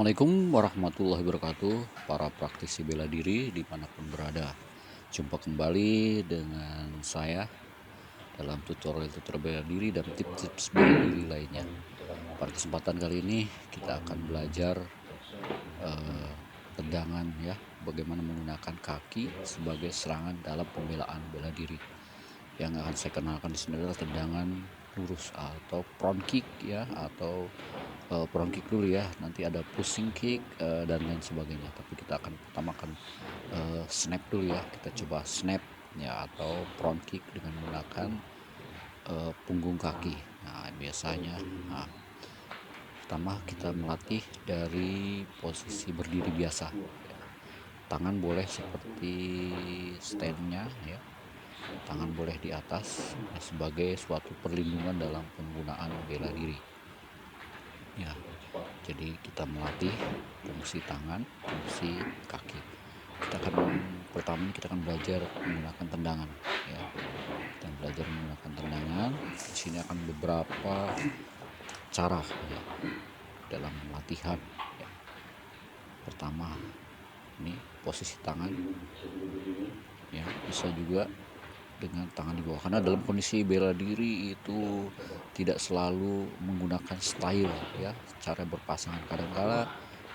Assalamualaikum warahmatullahi wabarakatuh, para praktisi bela diri dimanapun berada. Jumpa kembali dengan saya dalam tutorial-tutorial bela diri dan tips-tips bela diri lainnya. Pada kesempatan kali ini kita akan belajar eh, tendangan ya, bagaimana menggunakan kaki sebagai serangan dalam pembelaan bela diri. Yang akan saya kenalkan di sini adalah tendangan lurus atau front kick ya, atau front kick dulu ya, nanti ada pushing kick dan lain sebagainya. Tapi kita akan pertamakan snap dulu ya. Kita coba snap ya, atau front kick dengan menggunakan punggung kaki. Nah, biasanya pertama kita melatih dari posisi berdiri biasa ya. Tangan boleh seperti standnya ya, tangan boleh di atas ya, sebagai suatu perlindungan dalam penggunaan bela diri ya. Jadi kita melatih fungsi tangan, fungsi kaki. Kita akan belajar menggunakan tendangan ya. Kita belajar menggunakan tendangan. Di sini akan beberapa cara ya dalam latihan ya. Pertama, ini posisi tangan ya, bisa juga dengan tangan di bawah, karena dalam kondisi bela diri itu tidak selalu menggunakan style ya, cara berpasangan. Kadang-kala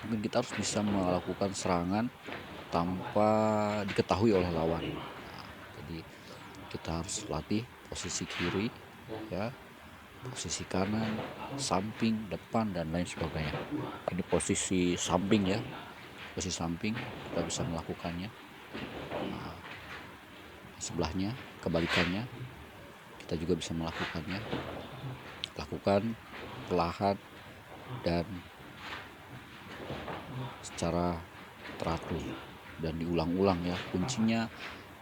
mungkin kita harus bisa melakukan serangan tanpa diketahui oleh lawan. Nah, jadi kita harus latih posisi kiri ya, posisi kanan, samping, depan dan lain sebagainya. Ini posisi samping ya, posisi samping kita bisa melakukannya. Nah, sebelahnya, kebalikannya, kita juga bisa melakukannya. Lakukan perlahan dan secara teratur dan diulang-ulang ya. Kuncinya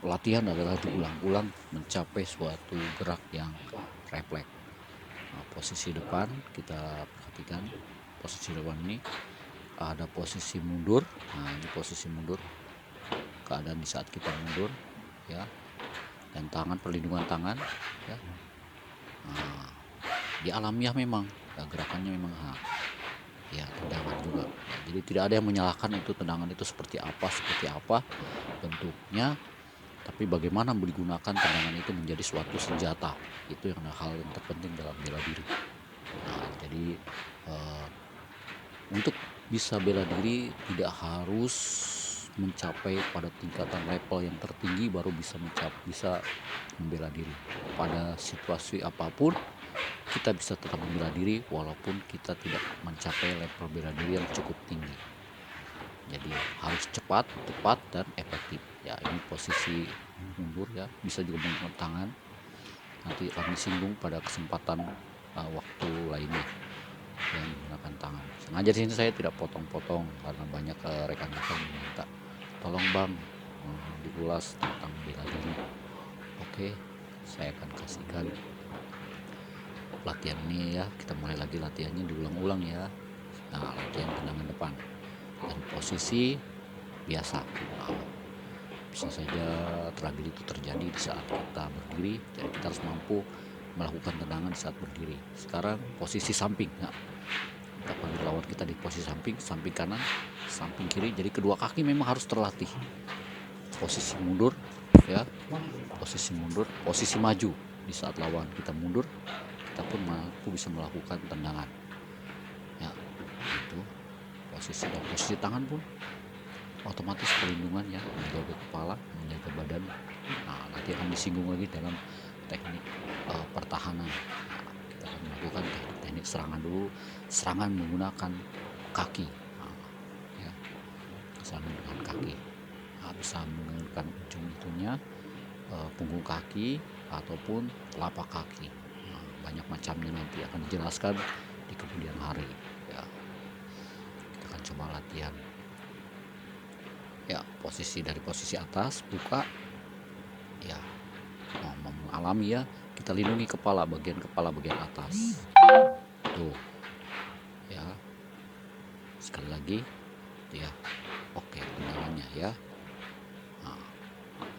latihan adalah diulang-ulang mencapai suatu gerak yang refleks. Nah, posisi depan kita perhatikan, posisi depan ini ada posisi mundur. Nah, ini posisi mundur, keadaan di saat kita mundur ya, dan tangan, perlindungan tangan ya. Nah, di alamiah memang ya, gerakannya memang ya tendangan juga ya. Jadi tidak ada yang menyalahkan itu tendangan itu seperti apa bentuknya, tapi bagaimana digunakan tendangan itu menjadi suatu senjata, itu yang hal yang terpenting dalam bela diri. Nah, jadi untuk bisa bela diri tidak harus mencapai pada tingkatan level yang tertinggi baru bisa membela diri. Pada situasi apapun kita bisa tetap membela diri walaupun kita tidak mencapai level bela diri yang cukup tinggi. Jadi harus cepat, tepat dan efektif. Ya, ini posisi mundur ya, bisa juga menggunakan tangan. Nanti akan disinggung pada kesempatan waktu lainnya yang menggunakan tangan. Sengaja di sini saya tidak potong-potong karena banyak rekan-rekan meminta, tolong bang diulas tentang bela diri. Oke, saya akan kasihkan latihan ini ya. Kita mulai lagi latihannya, diulang-ulang ya. Nah, latihan tendangan depan dan posisi biasa. Nah, bisa saja tragedi itu terjadi di saat kita berdiri, jadi kita harus mampu melakukan tendangan saat berdiri. Sekarang posisi samping ya, kita panggil lawan kita di posisi samping, samping kanan, samping kiri. Jadi kedua kaki memang harus terlatih. Posisi mundur ya, posisi mundur, posisi maju. Di saat lawan kita mundur, kita pun mampu bisa melakukan tendangan ya. Itu posisi, dan posisi tangan pun otomatis perlindungan ya, menjaga kepala, menjaga badan. Nah, nanti akan disinggung lagi dalam teknik pertahanan. Nah, kita akan melakukan teknik serangan dulu, serangan menggunakan kaki. Nah, ya, serangan dengan kaki. Nah, bisa menggunakan ujung-ujungnya punggung kaki ataupun telapak kaki. Nah, banyak macamnya, nanti akan dijelaskan di kemudian hari ya. Kita akan coba latihan ya, dari posisi atas buka ya, alami ya, kita lindungi bagian kepala bagian atas tuh ya. Sekali lagi ya, oke tendangannya ya. Nah,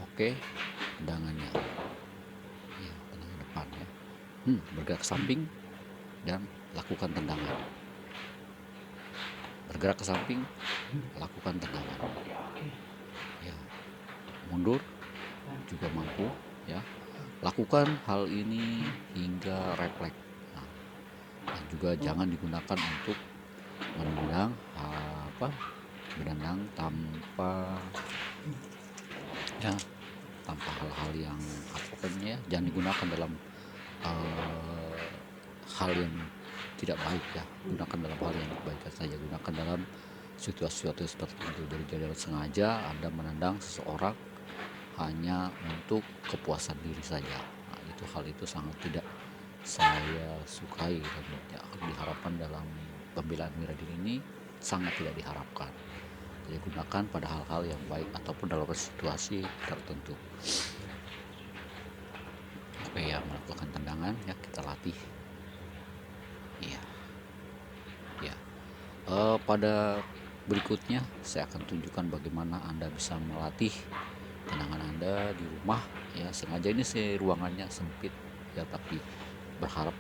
oke tendangannya ya, tendangan depan ya, bergerak ke samping dan lakukan tendangan, gerak ke samping, lakukan tendangan. Ya, mundur juga mampu, ya. Lakukan hal ini hingga refleks. Nah, dan juga jangan digunakan untuk menendang menendang ya tanpa hal-hal yang pokoknya jangan digunakan dalam hal yang tidak baik ya. Gunakan dalam hal yang baik saja, gunakan dalam situasi-situasi tertentu. Jadi jangan sengaja Anda menendang seseorang hanya untuk kepuasan diri saja. Nah, hal itu sangat tidak saya sukai dan tidak diharapkan dalam pembelaan bela diri ini, sangat tidak diharapkan. Jadi gunakan pada hal-hal yang baik ataupun dalam situasi tertentu. Oke ya, melakukan tendangan ya, kita latih. Iya. Ya. Pada berikutnya saya akan tunjukkan bagaimana Anda bisa melatih tendangan Anda di rumah ya. Sengaja ini ruangannya sempit ya, tapi berharap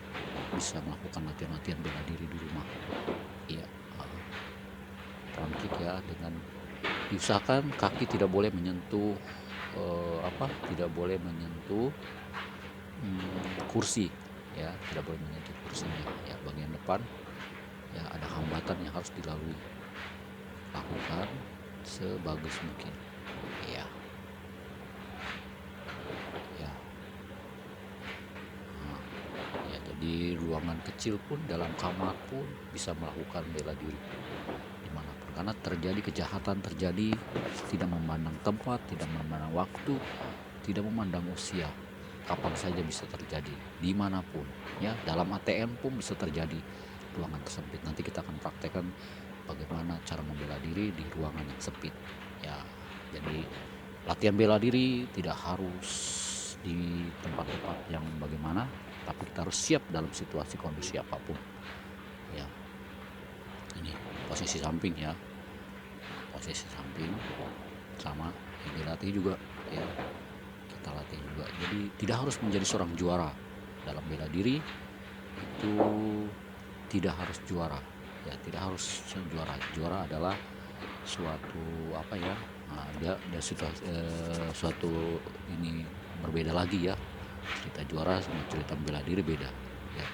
bisa melakukan latihan-latihan bela diri di rumah. Iya. Front kick ya, dengan diusahakan kaki tidak boleh menyentuh kursi ya, tidak boleh menyentuh kursinya ya. Bagian depan ya ada hambatan yang harus dilalui, lakukan sebagus mungkin ya. Ya, jadi ruangan kecil pun, dalam kamar pun bisa melakukan bela diri dimanapun, karena terjadi kejahatan terjadi tidak memandang tempat, tidak memandang waktu, tidak memandang usia. Kapan saja bisa terjadi, dimanapun ya. Dalam ATM pun bisa terjadi, ruangan sempit. Nanti kita akan praktekkan bagaimana cara membela diri di ruangan yang sempit ya. Jadi latihan bela diri tidak harus di tempat-tempat yang bagaimana, tapi kita harus siap dalam situasi kondisi apapun ya. Ini posisi samping ya, posisi samping sama yang dilatih juga ya, kita latih juga. Jadi tidak harus menjadi seorang juara dalam bela diri, itu tidak harus juara ya, tidak harus juara. Juara adalah suatu dia suatu ini berbeda lagi ya. Cerita juara sama cerita membela diri beda ya.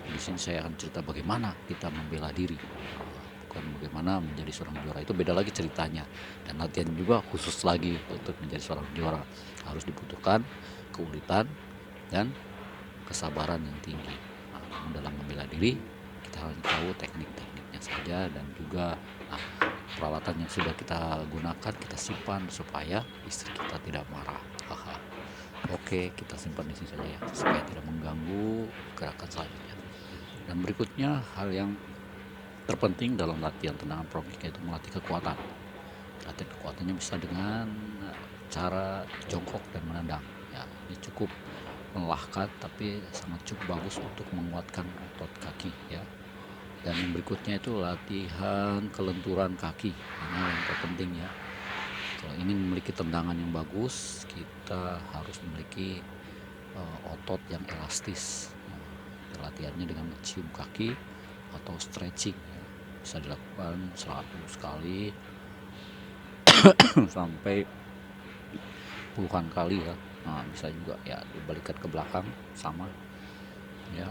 Di sini saya akan cerita bagaimana kita membela diri, bukan bagaimana menjadi seorang juara. Itu beda lagi ceritanya, dan latihan juga khusus lagi untuk menjadi seorang juara. Harus dibutuhkan keulitan dan kesabaran yang tinggi. Dalam membela diri kita hanya tahu teknik-tekniknya saja, dan juga peralatan yang sudah kita gunakan kita simpan supaya istri kita tidak marah. Oke, kita simpan di sini saja ya, supaya tidak mengganggu gerakan selanjutnya. Dan berikutnya, hal yang terpenting dalam latihan tendangan front kick yaitu melatih kekuatan. Latihan kekuatannya bisa dengan cara jongkok dan menendang ya. Ini cukup melelahkan tapi sangat cukup bagus untuk menguatkan otot kaki ya. Dan yang berikutnya itu latihan kelenturan kaki, ini yang terpenting ya. Kalau ini memiliki tendangan yang bagus, kita harus memiliki otot yang elastis. Latihannya dengan mencium kaki atau stretching ya. Bisa dilakukan 100 kali sampai puluhan kali ya. Nah, bisa juga ya dibalikkan ke belakang sama ya,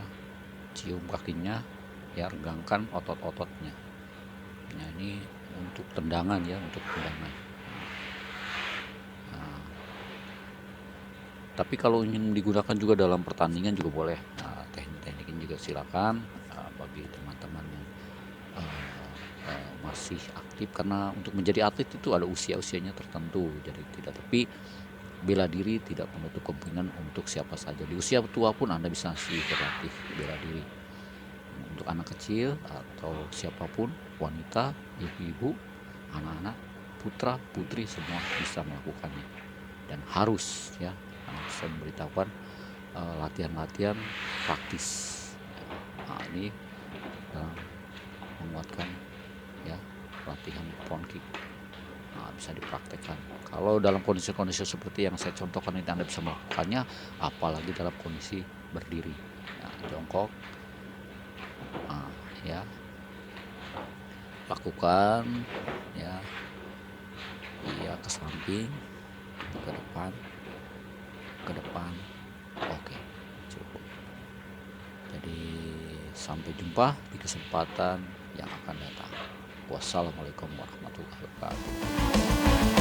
cium kakinya ya, regangkan otot-ototnya. Nah, ini untuk tendangan ya, untuk tendangan. Tapi kalau ingin digunakan juga dalam pertandingan juga boleh. Nah, teknik-teknik ini juga silakan bagi teman-teman yang masih aktif, karena untuk menjadi atlet itu ada usia-usianya tertentu. Jadi tidak, tapi bela diri tidak menutup kemungkinan untuk siapa saja. Di usia tua pun Anda bisa berlatih bela diri. Untuk anak kecil atau siapapun, wanita, ibu-ibu, anak-anak, putra, putri, semua bisa melakukannya. Dan harus ya, saya memberitahukan latihan-latihan praktis. Nah, ini menguatkan ya, latihan front kick. Nah, bisa dipraktekkan. Kalau dalam kondisi-kondisi seperti yang saya contohkan ini Anda bisa melakukannya, apalagi dalam kondisi berdiri. Nah, jongkok ya. lakukan ya. Iya, ke samping, ke depan, ke depan. Oke, cukup. Jadi sampai jumpa di kesempatan yang akan datang. Wassalamualaikum warahmatullahi wabarakatuh.